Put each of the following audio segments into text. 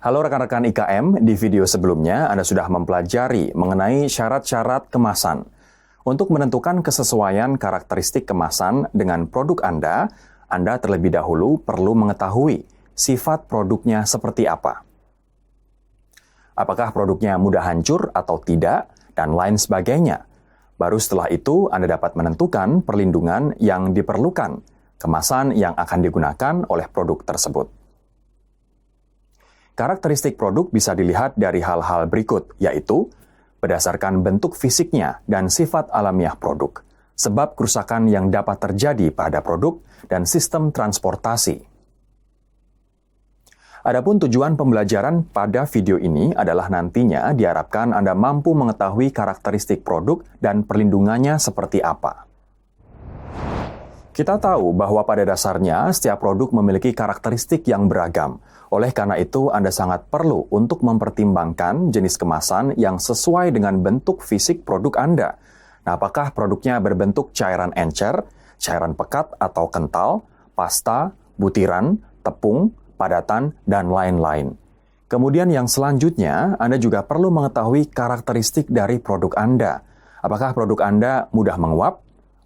Halo rekan-rekan IKM, di video sebelumnya Anda sudah mempelajari mengenai syarat-syarat kemasan. Untuk menentukan kesesuaian karakteristik kemasan dengan produk Anda terlebih dahulu perlu mengetahui sifat produknya seperti apa. Apakah produknya mudah hancur atau tidak, dan lain sebagainya. Baru setelah itu Anda dapat menentukan perlindungan yang diperlukan, kemasan yang akan digunakan oleh produk tersebut. Karakteristik produk bisa dilihat dari hal-hal berikut, yaitu berdasarkan bentuk fisiknya dan sifat alamiah produk, sebab kerusakan yang dapat terjadi pada produk, dan sistem transportasi. Adapun tujuan pembelajaran pada video ini adalah nantinya diharapkan Anda mampu mengetahui karakteristik produk dan perlindungannya seperti apa. Kita tahu bahwa pada dasarnya setiap produk memiliki karakteristik yang beragam. Oleh karena itu, Anda sangat perlu untuk mempertimbangkan jenis kemasan yang sesuai dengan bentuk fisik produk Anda. Nah, apakah produknya berbentuk cairan encer, cairan pekat atau kental, pasta, butiran, tepung, padatan, dan lain-lain. Kemudian yang selanjutnya, Anda juga perlu mengetahui karakteristik dari produk Anda. Apakah produk Anda mudah menguap,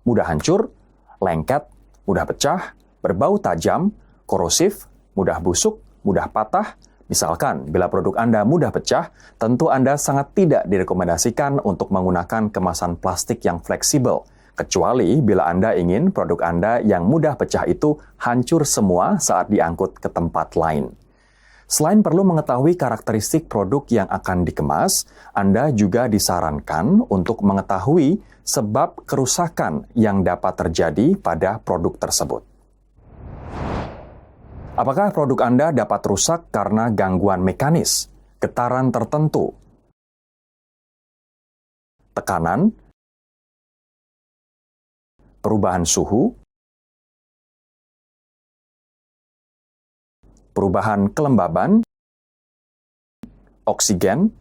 mudah hancur, lengket, mudah pecah, berbau tajam, korosif, mudah busuk, mudah patah. Misalkan, bila produk Anda mudah pecah, tentu Anda sangat tidak direkomendasikan untuk menggunakan kemasan plastik yang fleksibel, kecuali bila Anda ingin produk Anda yang mudah pecah itu hancur semua saat diangkut ke tempat lain. Selain perlu mengetahui karakteristik produk yang akan dikemas, Anda juga disarankan untuk mengetahui sebab kerusakan yang dapat terjadi pada produk tersebut. Apakah produk Anda dapat rusak karena gangguan mekanis, getaran tertentu, tekanan, perubahan suhu, perubahan kelembaban, oksigen,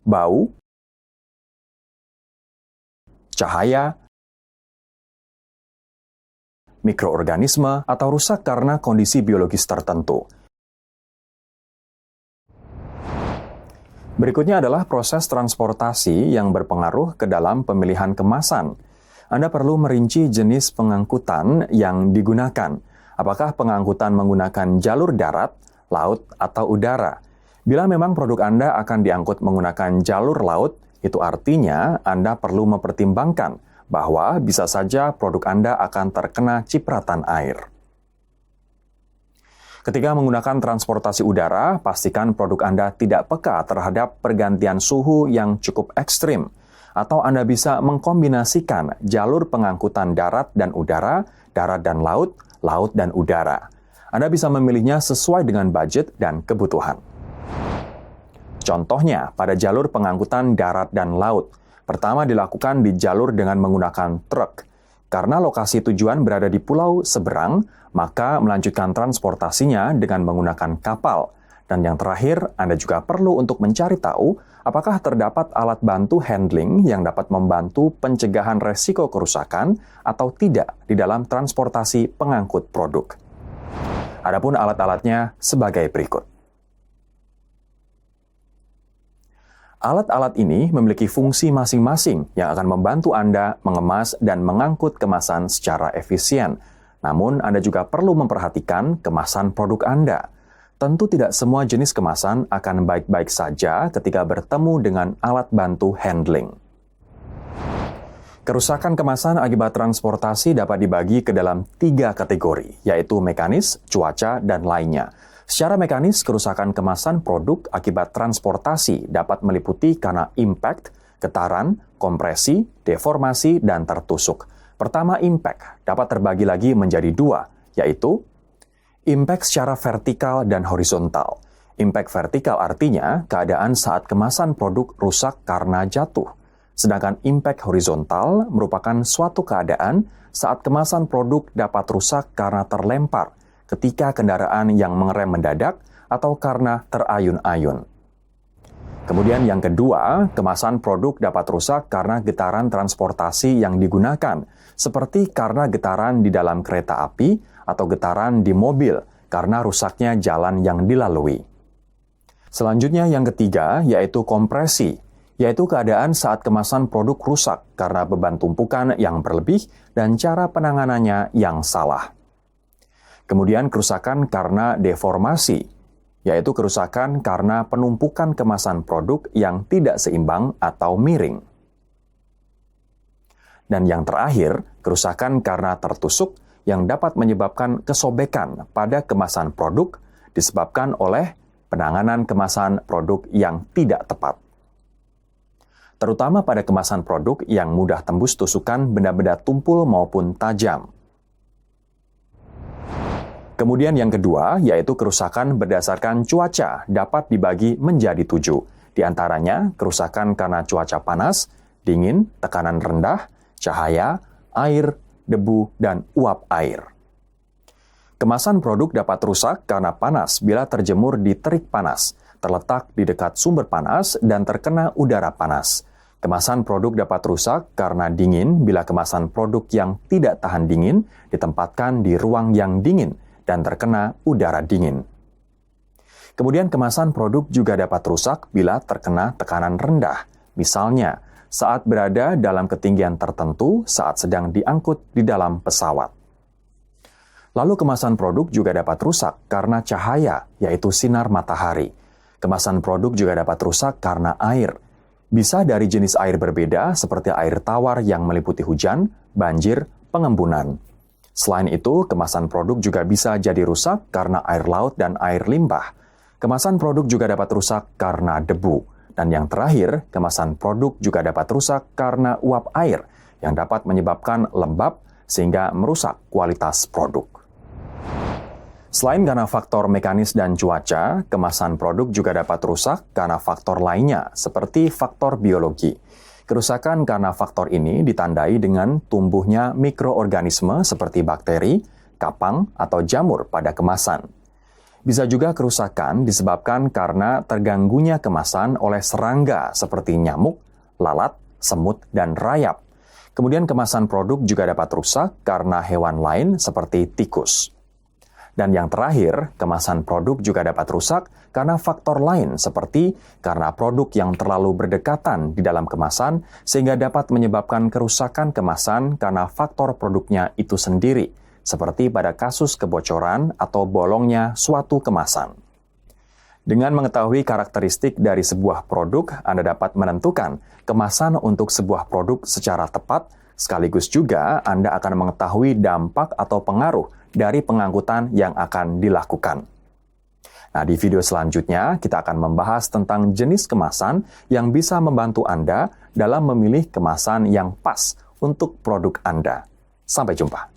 bau, cahaya, mikroorganisme, atau rusak karena kondisi biologis tertentu. Berikutnya adalah proses transportasi yang berpengaruh ke dalam pemilihan kemasan. Anda perlu merinci jenis pengangkutan yang digunakan. Apakah pengangkutan menggunakan jalur darat, laut, atau udara? Bila memang produk Anda akan diangkut menggunakan jalur laut, itu artinya Anda perlu mempertimbangkan bahwa bisa saja produk Anda akan terkena cipratan air. Ketika menggunakan transportasi udara, pastikan produk Anda tidak peka terhadap pergantian suhu yang cukup ekstrim, atau Anda bisa mengkombinasikan jalur pengangkutan darat dan udara, darat dan laut, laut dan udara. Anda bisa memilihnya sesuai dengan budget dan kebutuhan. Contohnya, pada jalur pengangkutan darat dan laut, pertama dilakukan di jalur dengan menggunakan truk. Karena lokasi tujuan berada di pulau seberang, maka melanjutkan transportasinya dengan menggunakan kapal. Dan yang terakhir, Anda juga perlu untuk mencari tahu apakah terdapat alat bantu handling yang dapat membantu pencegahan resiko kerusakan atau tidak di dalam transportasi pengangkut produk. Adapun alat-alatnya sebagai berikut. Alat-alat ini memiliki fungsi masing-masing yang akan membantu Anda mengemas dan mengangkut kemasan secara efisien. Namun, Anda juga perlu memperhatikan kemasan produk Anda. Tentu tidak semua jenis kemasan akan baik-baik saja ketika bertemu dengan alat bantu handling. Kerusakan kemasan akibat transportasi dapat dibagi ke dalam 3 kategori, yaitu mekanis, cuaca, dan lainnya. Secara mekanis, kerusakan kemasan produk akibat transportasi dapat meliputi karena impact, getaran, kompresi, deformasi, dan tertusuk. Pertama, impact dapat terbagi lagi menjadi 2, yaitu impact secara vertikal dan horizontal. Impact vertikal artinya keadaan saat kemasan produk rusak karena jatuh. Sedangkan impact horizontal merupakan suatu keadaan saat kemasan produk dapat rusak karena terlempar, ketika kendaraan yang mengerem mendadak atau karena terayun-ayun. Kemudian yang kedua, kemasan produk dapat rusak karena getaran transportasi yang digunakan, seperti karena getaran di dalam kereta api atau getaran di mobil karena rusaknya jalan yang dilalui. Selanjutnya yang ketiga yaitu kompresi, yaitu keadaan saat kemasan produk rusak karena beban tumpukan yang berlebih dan cara penanganannya yang salah. Kemudian kerusakan karena deformasi, yaitu kerusakan karena penumpukan kemasan produk yang tidak seimbang atau miring. Dan yang terakhir, kerusakan karena tertusuk yang dapat menyebabkan kesobekan pada kemasan produk disebabkan oleh penanganan kemasan produk yang tidak tepat. Terutama pada kemasan produk yang mudah tembus tusukan benda-benda tumpul maupun tajam. Kemudian yang kedua, yaitu kerusakan berdasarkan cuaca dapat dibagi menjadi 7. Di antaranya, kerusakan karena cuaca panas, dingin, tekanan rendah, cahaya, air, debu, dan uap air. Kemasan produk dapat rusak karena panas bila terjemur di terik panas, terletak di dekat sumber panas, dan terkena udara panas. Kemasan produk dapat rusak karena dingin bila kemasan produk yang tidak tahan dingin ditempatkan di ruang yang dingin dan terkena udara dingin. Kemudian kemasan produk juga dapat rusak bila terkena tekanan rendah, misalnya saat berada dalam ketinggian tertentu saat sedang diangkut di dalam pesawat. Lalu kemasan produk juga dapat rusak karena cahaya, yaitu sinar matahari. Kemasan produk juga dapat rusak karena air. Bisa dari jenis air berbeda seperti air tawar yang meliputi hujan, banjir, pengembunan. Selain itu, kemasan produk juga bisa jadi rusak karena air laut dan air limbah. Kemasan produk juga dapat rusak karena debu. Dan yang terakhir, kemasan produk juga dapat rusak karena uap air yang dapat menyebabkan lembab sehingga merusak kualitas produk. Selain karena faktor mekanis dan cuaca, kemasan produk juga dapat rusak karena faktor lainnya seperti faktor biologi. Kerusakan karena faktor ini ditandai dengan tumbuhnya mikroorganisme seperti bakteri, kapang, atau jamur pada kemasan. Bisa juga kerusakan disebabkan karena terganggunya kemasan oleh serangga seperti nyamuk, lalat, semut, dan rayap. Kemudian kemasan produk juga dapat rusak karena hewan lain seperti tikus. Dan yang terakhir, kemasan produk juga dapat rusak karena faktor lain seperti karena produk yang terlalu berdekatan di dalam kemasan sehingga dapat menyebabkan kerusakan kemasan karena faktor produknya itu sendiri, seperti pada kasus kebocoran atau bolongnya suatu kemasan. Dengan mengetahui karakteristik dari sebuah produk, Anda dapat menentukan kemasan untuk sebuah produk secara tepat, sekaligus juga Anda akan mengetahui dampak atau pengaruh dari pengangkutan yang akan dilakukan. Nah, di video selanjutnya kita akan membahas tentang jenis kemasan yang bisa membantu Anda dalam memilih kemasan yang pas untuk produk Anda. Sampai jumpa.